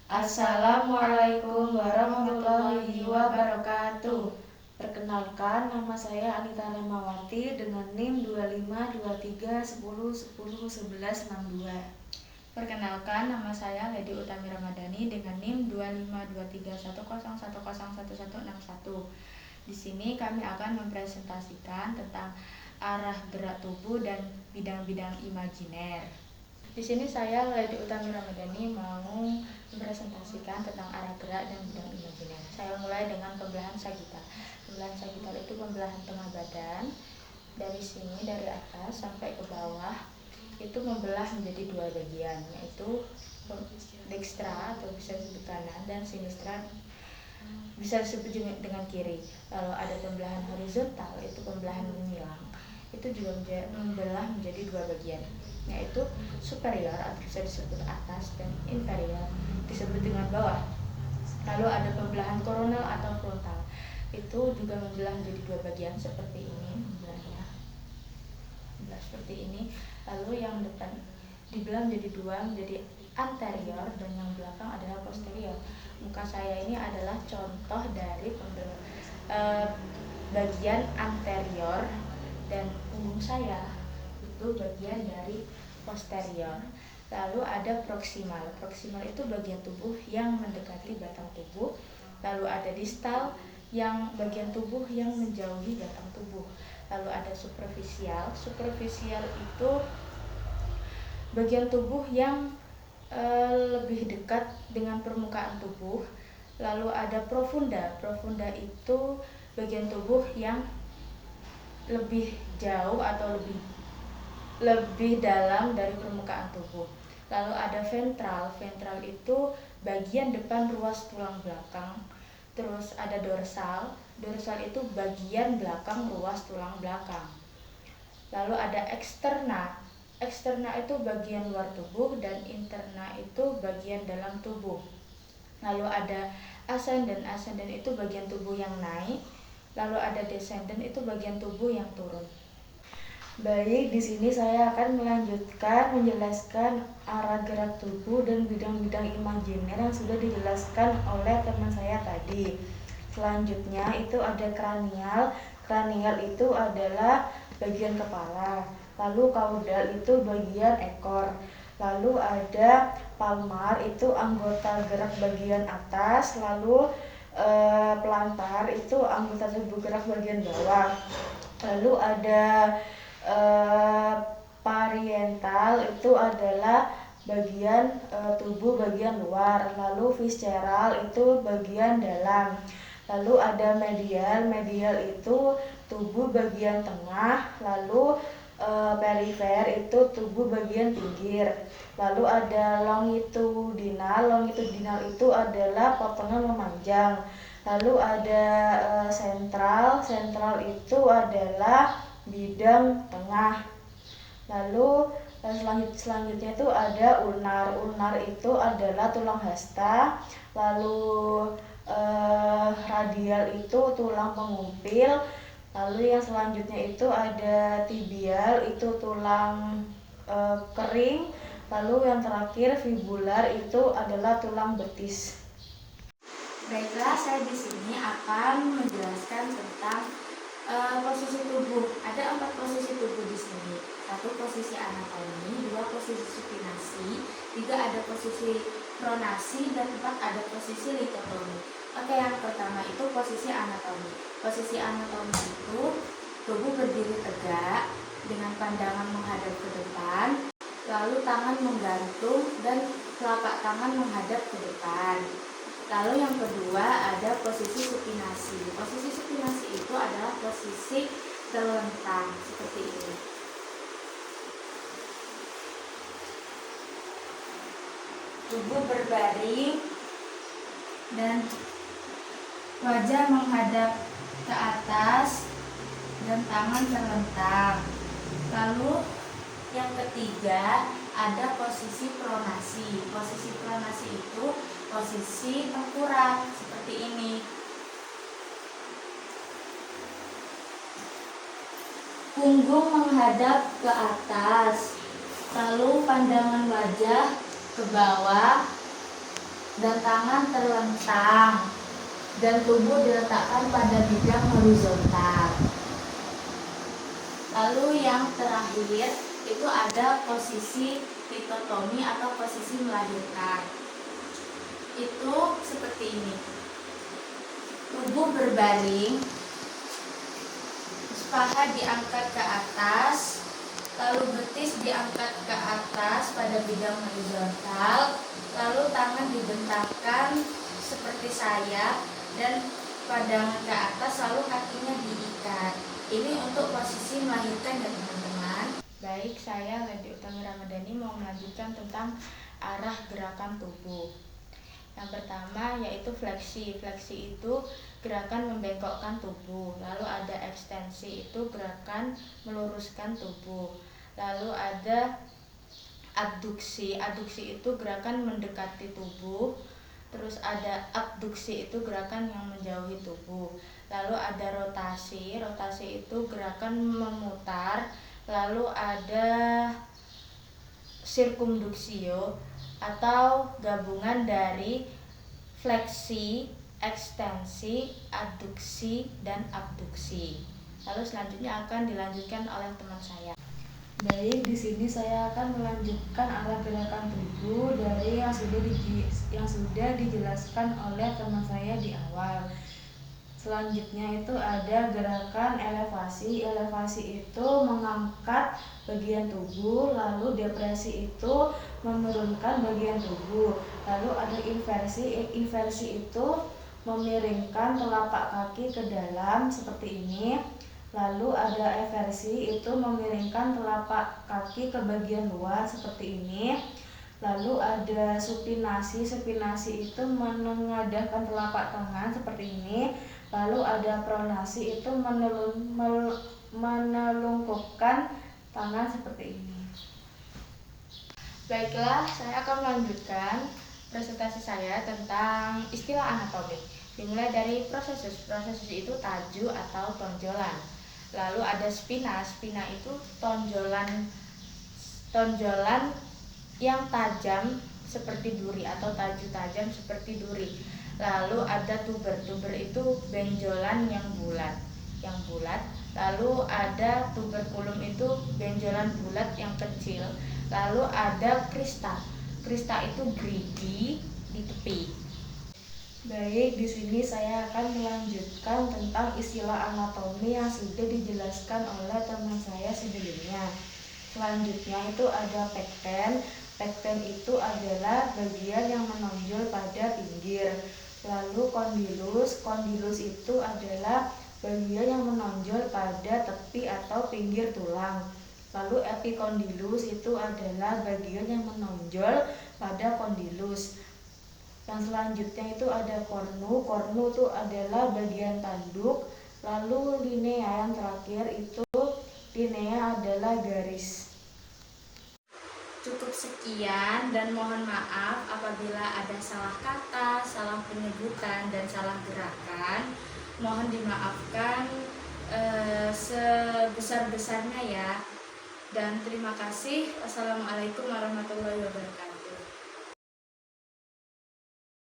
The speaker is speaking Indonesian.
Assalamualaikum warahmatullahi wabarakatuh. Perkenalkan, nama saya Anita Remawati dengan NIM 252310101162. Perkenalkan, nama saya Lady Utami Ramadhani dengan NIM 252310101161. Di sini kami akan mempresentasikan tentang arah gerak tubuh dan bidang-bidang imajiner. Di sini saya Lady Utami Ramadhani mau mempresentasikan tentang arah gerak dan bidang imajiner. Saya mulai dengan pembelahan sagital. Pembelahan sagital itu pembelahan tengah badan. Dari sini, dari atas sampai ke bawah, itu membelah menjadi dua bagian, yaitu dextra atau bisa disebut kanan dan sinistra bisa disebut dengan kiri. Lalu ada pembelahan horizontal, itu pembelahan menyilang, itu juga membelah menjadi dua bagian, yaitu superior atau bisa disebut atas dan inferior disebut dengan bawah. Lalu ada pembelahan koronal atau frontal, itu juga membelah menjadi dua bagian seperti ini membelahnya, seperti ini. Lalu yang depan dibelah menjadi dua, menjadi anterior, dan yang belakang adalah posterior. Muka saya ini adalah contoh dari bagian anterior, dan punggung saya itu bagian dari posterior. Lalu ada proksimal. Proksimal itu bagian tubuh yang mendekati batang tubuh. Lalu ada distal, yang bagian tubuh yang menjauhi batang tubuh. Lalu ada superficial. Superficial itu bagian tubuh yang lebih dekat dengan permukaan tubuh. Lalu ada profunda. Profunda itu bagian tubuh yang lebih jauh atau lebih dalam dari permukaan tubuh. Lalu ada ventral. Ventral itu bagian depan ruas tulang belakang. Terus ada dorsal. Dorsal itu bagian belakang ruas tulang belakang. Lalu ada eksterna. Eksterna itu bagian luar tubuh, dan interna itu bagian dalam tubuh. Lalu ada ascendant. Ascendant itu bagian tubuh yang naik. Lalu ada descendant, itu bagian tubuh yang turun. Baik, di sini saya akan melanjutkan menjelaskan arah gerak tubuh dan bidang-bidang imajiner yang sudah dijelaskan oleh teman saya tadi. Selanjutnya itu ada kranial. Kranial itu adalah bagian kepala. Lalu kaudal itu bagian ekor. Lalu ada palmar, itu anggota gerak bagian atas. Lalu plantar itu anggota tubuh gerak bagian bawah. Lalu ada parietal, itu adalah bagian tubuh bagian luar. Lalu visceral itu bagian dalam. Lalu ada medial. Medial itu tubuh bagian tengah. Lalu perifer itu tubuh bagian pinggir. Lalu ada longitudinal. Longitudinal itu adalah potongan memanjang. Lalu ada sentral. Sentral itu adalah bidang tengah. Lalu selanjutnya itu ada ulnar. Ulnar itu adalah tulang hasta. Lalu radial itu tulang pengumpil. Lalu yang selanjutnya itu ada tibial, itu tulang kering. Lalu yang terakhir fibular, itu adalah tulang betis. Baiklah, saya di sini akan menjelaskan tentang posisi tubuh. Ada 4 posisi tubuh di sini. 1 posisi anatomi, 2 posisi supinasi, 3 ada posisi pronasi, dan 4 ada posisi litotomi. Oke, yang pertama itu posisi anatomi. Posisi anatomi itu tubuh berdiri tegak dengan pandangan menghadap ke depan, lalu tangan menggantung dan telapak tangan menghadap ke depan. Lalu yang kedua ada posisi supinasi. Posisi supinasi itu adalah posisi terlentang seperti ini. Tubuh berbaring dan wajah menghadap ke atas dan tangan terlentang. Lalu yang ketiga ada posisi pronasi. Posisi pronasi itu posisi tengkurap seperti ini. Punggung menghadap ke atas, lalu pandangan wajah ke bawah, dan tangan terlentang dan tubuh diletakkan pada bidang horizontal. Lalu yang terakhir itu ada posisi litotomi atau posisi melahirkan. Itu seperti ini. Tubuh berbaring, paha diangkat ke atas, lalu betis diangkat ke atas pada bidang horizontal, lalu tangan dibentangkan seperti sayap dan padangan ke atas, lalu kakinya diikat. Ini untuk posisi melahirkan ya teman-teman. Baik, saya Lady Utami Ramadhani mau melanjutkan tentang arah gerakan tubuh. Yang pertama yaitu fleksi. Fleksi itu gerakan membengkokkan tubuh. Lalu ada ekstensi, itu gerakan meluruskan tubuh. Lalu ada adduksi. Adduksi itu gerakan mendekati tubuh. Terus ada abduksi, itu gerakan yang menjauhi tubuh. Lalu ada rotasi. Rotasi itu gerakan memutar. Lalu ada sirkumduksio atau gabungan dari fleksi, ekstensi, adduksi, dan abduksi. Lalu selanjutnya akan dilanjutkan oleh teman saya. Baik, di sini saya akan melanjutkan arah gerakan tubuh dari yang sudah dijelaskan oleh teman saya di awal. Selanjutnya itu ada gerakan elevasi. Elevasi itu mengangkat bagian tubuh, lalu depresi itu menurunkan bagian tubuh. Lalu ada inversi. Inversi itu memiringkan telapak kaki ke dalam seperti ini. Lalu ada eversi, itu memiringkan telapak kaki ke bagian luar seperti ini. Lalu ada supinasi. Supinasi itu menengadahkan telapak tangan seperti ini. Lalu ada pronasi, itu menelungkupkan tangan seperti ini. Baiklah, saya akan melanjutkan presentasi saya tentang istilah anatomi. Dimulai dari prosesus. Prosesus itu taju atau tonjolan. Lalu ada spina. Spina itu tonjolan yang tajam seperti duri atau taju tajam seperti duri. Lalu ada tuber. Tuber itu benjolan yang bulat. Lalu ada tuberculum, itu benjolan bulat yang kecil. Lalu ada krista. Krista itu gerigi di tepi. Baik, di sini saya akan melanjutkan tentang istilah anatomi yang sudah dijelaskan oleh teman saya sebelumnya. Selanjutnya itu ada pekten. Pekten itu adalah bagian yang menonjol pada pinggir. Lalu kondilus. Kondilus itu adalah bagian yang menonjol pada tepi atau pinggir tulang. Lalu epikondilus itu adalah bagian yang menonjol pada kondilus. Yang selanjutnya itu ada kornu. Kornu itu adalah bagian tanduk. Lalu linea yang terakhir itu linea adalah garis. Cukup sekian dan mohon maaf apabila ada salah kata, salah penyebutan, dan salah gerakan. Mohon dimaafkan sebesar-besarnya ya. Dan terima kasih. Wassalamualaikum warahmatullahi wabarakatuh.